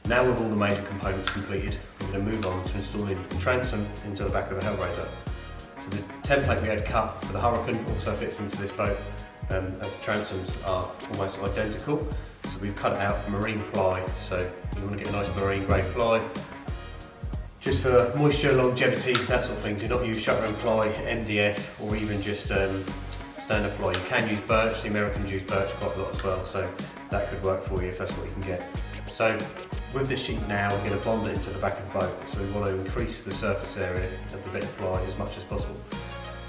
Now with all the major components completed, we're going to move on to installing the transom into the back of the Hellraiser. So the template we had cut for the Hurricane also fits into this boat, as the transoms are almost identical. So we've cut it out for marine ply, so you want to get a nice marine grade ply. Just for moisture, longevity, that sort of thing. Do not use shutter and ply, MDF, or even just standard ply. You can use birch, the Americans use birch quite a lot as well, so that could work for you if that's what you can get. So with the sheet now, we're going to bond it into the back of the boat, so we want to increase the surface area of the bit of ply as much as possible.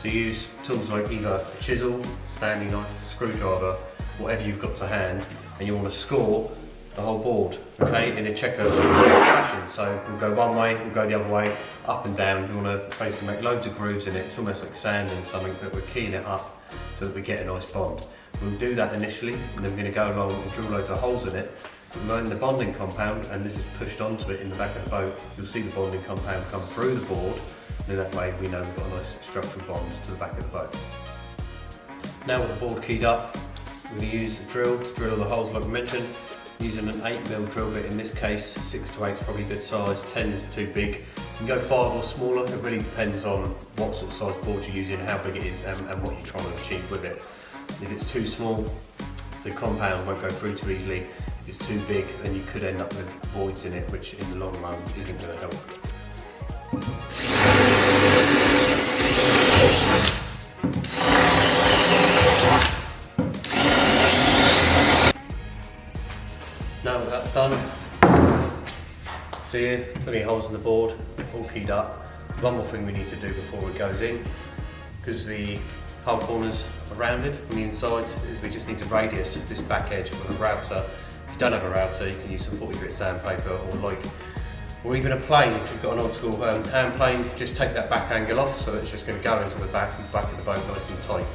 So use tools like either a chisel, Stanley knife, screwdriver, whatever you've got to hand, and you want to score the whole board, okay, in a checker fashion. So we'll go one way, we'll go the other way, up and down. You want to basically make loads of grooves in it. It's almost like sanding something, that we're keying it up so that we get a nice bond. We'll do that initially, and then we're going to go along and drill loads of holes in it. So we're in the bonding compound, and this is pushed onto it in the back of the boat. You'll see the bonding compound come through the board, and in that way we know we've got a nice structural bond to the back of the boat. Now with the board keyed up, we're going to use a drill to drill the holes like we mentioned, using an 8mm drill bit in this case. 6 to 8 is probably a good size, 10 is too big. You can go 5 or smaller, it really depends on what sort of size board you're using, how big it is, and what you're trying to achieve with it. If it's too small, the compound won't go through too easily. If it's too big, then you could end up with voids in it, which in the long run isn't going to help. Now that that's done, see here, plenty of holes in the board, all keyed up. One more thing we need to do before it goes in, because the hull corners are rounded on the insides, is we just need to radius this back edge with a router. If you don't have a router, you can use some 40 grit sandpaper, or even a plane. If you've got an old school hand plane, just take that back angle off, so it's just going to go into the back of the boat nice and tight.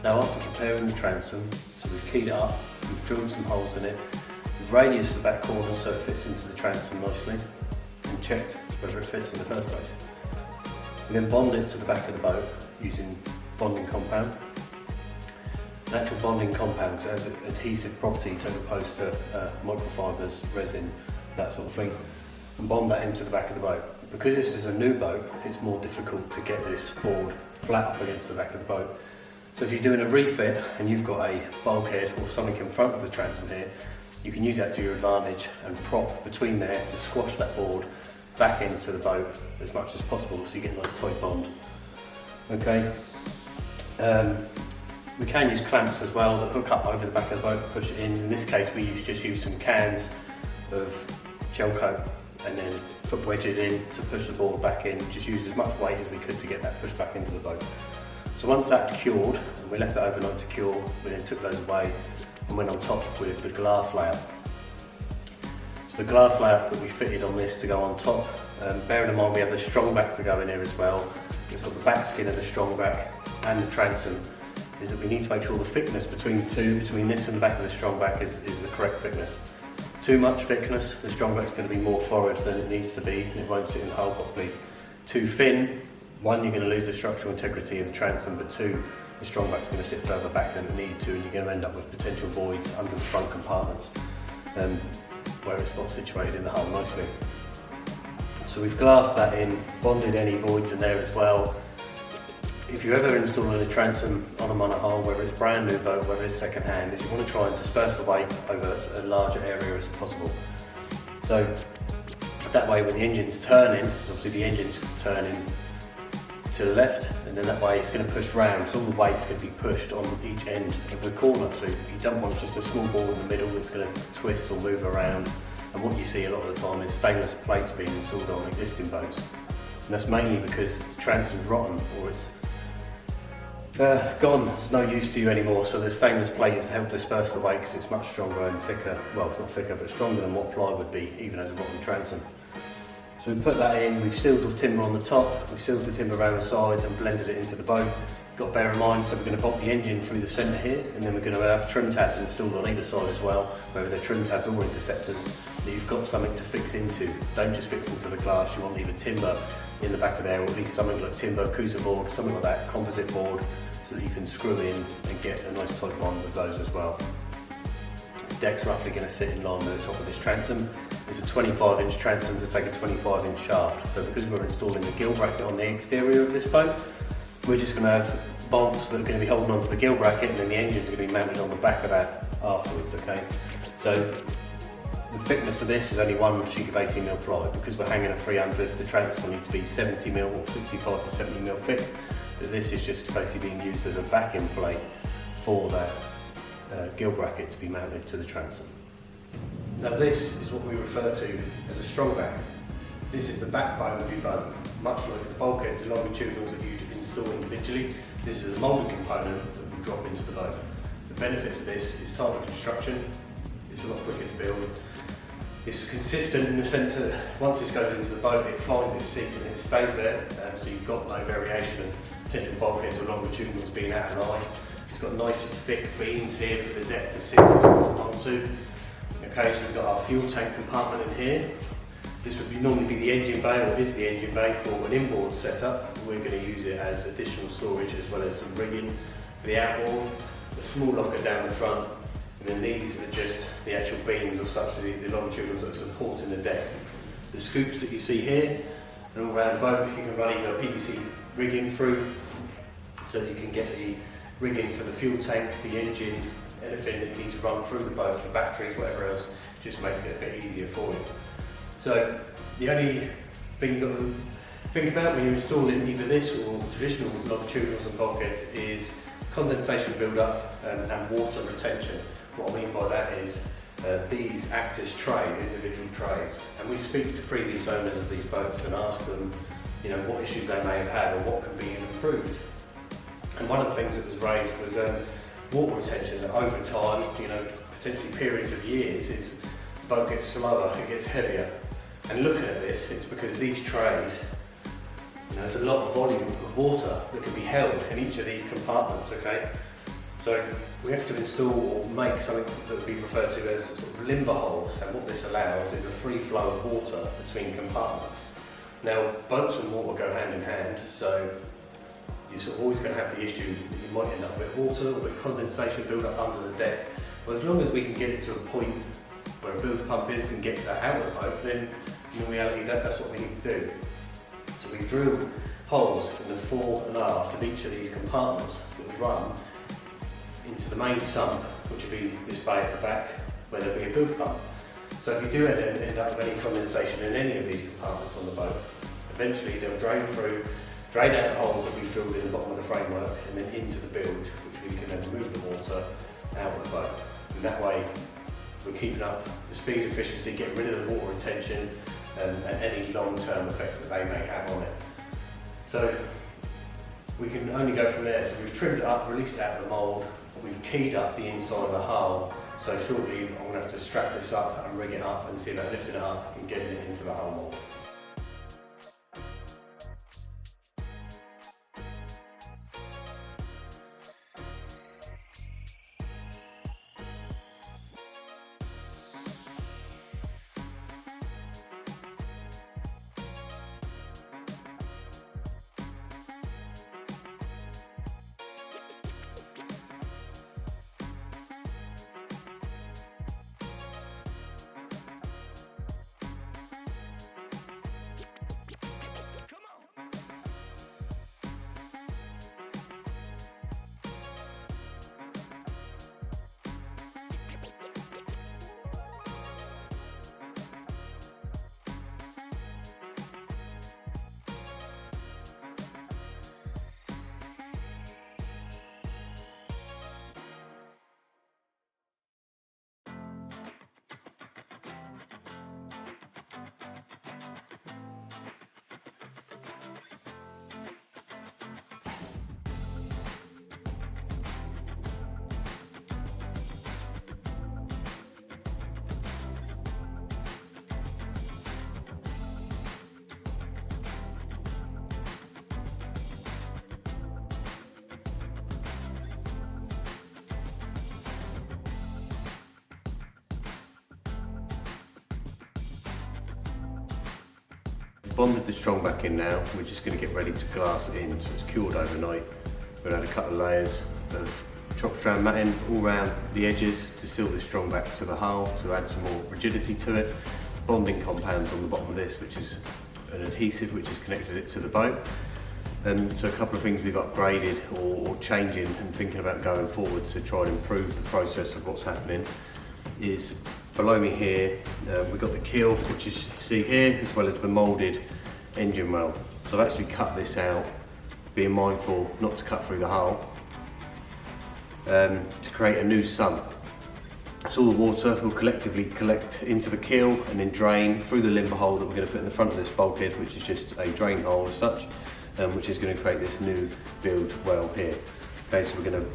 Now after preparing the transom, so we've keyed it up, we've drilled some holes in it, we've radiused the back corner so it fits into the transom nicely, and checked whether it fits in the first place. We then bond it to the back of the boat using bonding compound. Natural bonding compound has adhesive properties as opposed to microfibres, resin, that sort of thing, and bond that into the back of the boat. Because this is a new boat, it's more difficult to get this board flat up against the back of the boat. So if you're doing a refit and you've got a bulkhead or something in front of the transom here, you can use that to your advantage and prop between there to squash that board back into the boat as much as possible, so you get a nice tight bond. Okay. We can use clamps as well that hook up over the back of the boat and push it in. In this case we just use some cans of gel coat and then put wedges in to push the board back in. Just use as much weight as we could to get that pushed back into the boat. So once that's cured, and we left it overnight to cure, we then took those away and went on top with the glass layer. So the glass layer that we fitted on this to go on top, bearing in mind we have the Strongback to go in here as well. It's got the back skin of the Strongback and the transom, is that we need to make sure the thickness between the two, between this and the back of the Strongback is the correct thickness. Too much thickness, the Strongback's going to be more forward than it needs to be, and it won't sit in the hull properly. Too thin, one, you're going to lose the structural integrity of the transom, but two, the Strongback's going to sit further back than it needs to, and you're going to end up with potential voids under the front compartments where it's not situated in the hull nicely. So we've glassed that in, bonded any voids in there as well. If you're ever installing a transom on a monohull, whether it's brand new boat, whether it's second hand, is you want to try and disperse the weight over a larger area as possible. So that way when the engine's turning, obviously the engine's turning to the left, and then that way it's going to push round, so all the weight's going to be pushed on each end of the corner. So you don't want just a small ball in the middle that's going to twist or move around. And what you see a lot of the time is stainless plates being installed on existing boats, and that's mainly because the transom's rotten or it's gone, it's no use to you anymore. So the stainless plate is to help disperse the weight because it's much stronger and thicker. Well, it's not thicker, but stronger than what ply would be, even as a rotten transom. So we put that in, we've sealed the timber on the top, we've sealed the timber around the sides and blended it into the boat. Got to bear in mind, so we're going to bolt the engine through the centre here, and then we're going to have trim tabs installed on either side as well, whether they're trim tabs or interceptors, that you've got something to fix into. Don't just fix into the glass, you want either timber in the back of there, or at least something like timber, Cusa board, something like that, composite board, so that you can screw in and get a nice tight bond with those as well. deck's roughly going to sit in line with the top of this transom. It's a 25-inch transom to take a 25-inch shaft. So because we're installing the gill bracket on the exterior of this boat, we're just going to have bolts that are going to be holding onto the gill bracket, and then the engine's going to be mounted on the back of that afterwards, okay? So the thickness of this is only one sheet of 18mm ply. Because we're hanging a 300, the transom will need to be 70mm or 65 to 70mm thick. But this is just basically being used as a backing plate for that gill bracket to be mounted to the transom. Now this is what we refer to as a strongback. This is the backbone of your boat. Much like the bulkheads and longitudinals that you'd install individually, this is a moulded component that we drop into the boat. The benefits of this is time of construction, it's a lot quicker to build. It's consistent in the sense that once this goes into the boat, it finds its seat and it stays there, so you've got no variation of potential bulkheads or longitudinals being out of line. It's got nice thick beams here for the deck to sit onto. Okay, so we've got our fuel tank compartment in here. This would normally be the engine bay, or is the engine bay, for an inboard setup. We're going to use it as additional storage as well as some rigging for the outboard. A small locker down the front, and then these are just the actual beams or such, the longitudinals that are supporting the deck. The scoops that you see here, and all around the boat, you can run either PVC rigging through, so that you can get the rigging for the fuel tank, the engine, anything that you need to run through the boat for batteries, whatever else, just makes it a bit easier for you. So the only thing you've got to think about when you're installing either this or traditional longitudinals and bulkheads is condensation build-up and water retention. What I mean by that is these act as trays, individual trays, and we speak to previous owners of these boats and ask them, what issues they may have had or what can be improved. And one of the things that was raised was water retention. That over time, potentially periods of years, the boat gets slower, it gets heavier. And looking at this, it's because these trays, there's a lot of volume of water that can be held in each of these compartments, okay? So we have to install or make something that would be referred to as sort of limber holes, and what this allows is a free flow of water between compartments. Now, boats and water go hand in hand, so you're sort of always going to have the issue that you might end up with water or with condensation build up under the deck. But as long as we can get it to a point where a build pump is and get that out of the boat, then in reality that's what we need to do. So we drilled holes in the fore and aft of each of these compartments that would run into the main sump, which would be this bay at the back where there'll be a build pump. So if you do end up with any condensation in any of these compartments on the boat, eventually they'll drain out the holes that we've drilled in the bottom of the framework and then into the bilge, which we can then move the water out of the boat. And that way we're keeping up the speed, efficiency, getting rid of the water retention and any long-term effects that they may have on it. So we can only go from there. So we've trimmed it up, released it out of the mould, we've keyed up the inside of the hull. So shortly I'm going to have to strap this up and rig it up and see about lifting it up and getting it into the hull mould. Bonded the Strongback in now, we're just going to get ready to glass it in, so it's cured overnight. We're going to add a couple of layers of chop strand matting all around the edges to seal the Strongback to the hull to add some more rigidity to it. Bonding compounds on the bottom of this, which is an adhesive which has connected it to the boat. So a couple of things we've upgraded or changing and thinking about going forward to try and improve the process of what's happening is below me here, we've got the keel, which you see here, as well as the moulded engine well. So I've actually cut this out, being mindful not to cut through the hull, to create a new sump. So all the water will collectively collect into the keel and then drain through the limber hole that we're going to put in the front of this bulkhead, which is just a drain hole as such, which is going to create this new build well here. Okay, so we're going to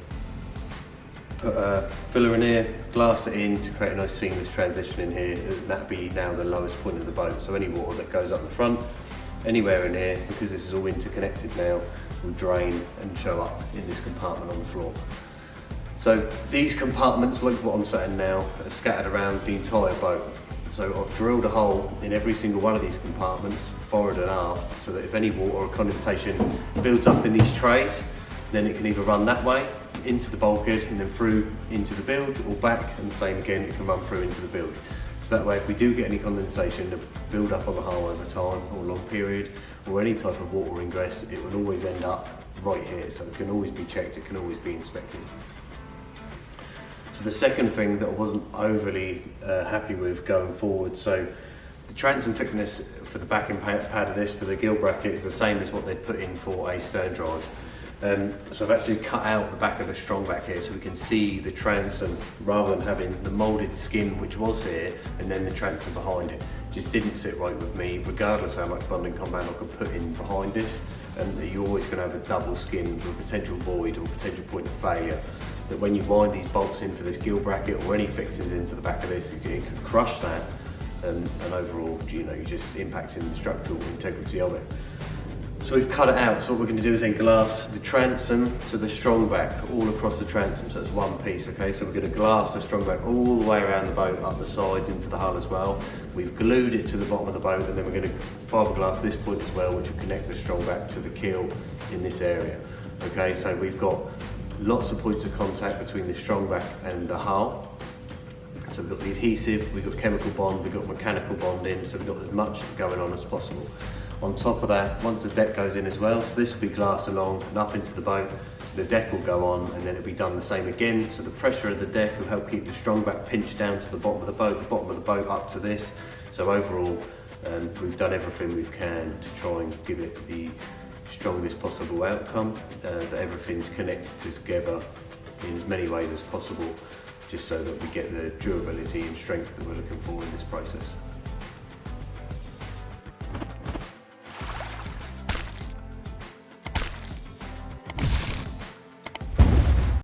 put a filler in here, glass it in to create a nice seamless transition in here. That'll be now the lowest point of the boat, so any water that goes up the front, anywhere in here, because this is all interconnected now, will drain and show up in this compartment on the floor. So these compartments, like what I'm saying now, are scattered around the entire boat. So I've drilled a hole in every single one of these compartments, forward and aft, so that if any water or condensation builds up in these trays, then it can either run that way into the bulkhead and then through into the bilge, or back, and the same again, it can run through into the bilge. So that way, if we do get any condensation to build up on the hull over time or long period, or any type of water ingress, it will always end up right here. So it can always be checked, it can always be inspected. So the second thing that I wasn't overly happy with going forward, so the transom thickness for the backing pad of this, for the gill bracket, is the same as what they'd put in for a stern drive. So I've actually cut out the back of the Strongback here so we can see the transom, rather than having the moulded skin which was here and then the transom behind it. Just didn't sit right with me, regardless of how much bonding compound I could put in behind this. And you're always going to have a double skin with a potential void or potential point of failure. That when you wind these bolts in for this gill bracket or any fixings into the back of this, it can crush that, and overall, you're just impacting the structural integrity of it. So we've cut it out. So what we're going to do is then glass the transom to the Strongback all across the transom, so it's one piece. Okay, so we're going to glass the Strongback all the way around the boat, up the sides into the hull as well. We've glued it to the bottom of the boat, and then we're going to fiberglass this point as well, which will connect the Strongback to the keel in this area. Okay, so we've got lots of points of contact between the Strongback and the hull. So we've got the adhesive, we've got chemical bond, we've got mechanical bonding, so we've got as much going on as possible. On top of that, once the deck goes in as well, so this will be glassed along and up into the boat, the deck will go on, and then it'll be done the same again. So the pressure of the deck will help keep the Strongback pinched down to the bottom of the boat up to this. So overall, we've done everything we can to try and give it the strongest possible outcome, that everything's connected together in as many ways as possible, just so that we get the durability and strength that we're looking for in this process.